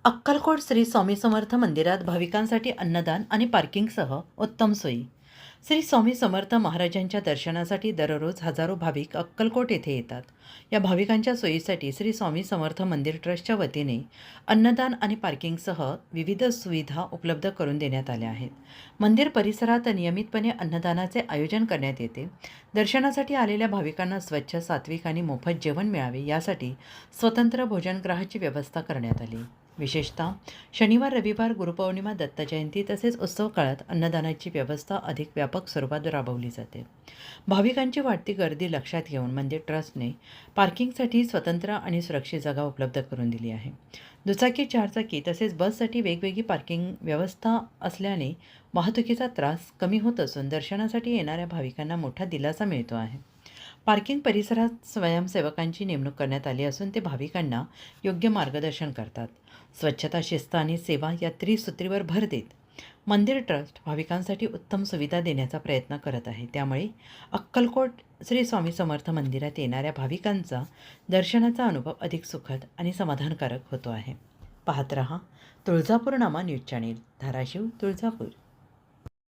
अक्कलकोट श्री स्वामी समर्थ मंदिरात भाविकांसाठी अन्नदान आणि पार्किंगसह उत्तम सोयी. श्री स्वामी समर्थ महाराजांच्या दर्शनासाठी दररोज हजारो भाविक अक्कलकोट येथे येतात. या भाविकांच्या सोयीसाठी श्री स्वामी समर्थ मंदिर ट्रस्टच्या वतीने अन्नदान आणि पार्किंगसह विविध सुविधा उपलब्ध करून देण्यात आल्या आहेत. मंदिर परिसरात नियमितपणे अन्नदानाचे आयोजन करण्यात येते. दर्शनासाठी आलेल्या भाविकांना स्वच्छ, सात्विक आणि मोफत जेवण मिळावे यासाठी स्वतंत्र भोजनगृहाची व्यवस्था करण्यात आली. विशेषतः शनिवार, रविवार, गुरुपौर्णिमा, दत्त जयंती तसेच उत्सव काळात अन्नदानाची व्यवस्था अधिक व्यापक स्वरूपात राबवली जाते. भाविकांची वाढती गर्दी लक्षात घेऊन मंदिर ट्रस्टने पार्किंगसाठी स्वतंत्र आणि सुरक्षित जागा उपलब्ध करून दिली आहे. दुचाकी, चारचाकी तसेच बससाठी वेगवेगळी पार्किंग व्यवस्था असल्याने वाहतुकीचा त्रास कमी होत असून दर्शनासाठी येणाऱ्या भाविकांना मोठा दिलासा मिळतो आहे. पार्किंग परिसरात स्वयंसेवकांची नेमणूक करण्यात आली असून ते भाविकांना योग्य मार्गदर्शन करतात. स्वच्छता, शिस्त आणि सेवा या त्रिसूत्रीवर भर देत मंदिर ट्रस्ट भाविकांसाठी उत्तम सुविधा देण्याचा प्रयत्न करत आहे. त्यामुळे अक्कलकोट श्री स्वामी समर्थ मंदिरात येणाऱ्या भाविकांचा दर्शनाचा अनुभव अधिक सुखद आणि समाधानकारक होतो आहे. पाहत रहा तुळजापूर नामा न्यूज चॅनेल, धाराशिव, तुळजापूर.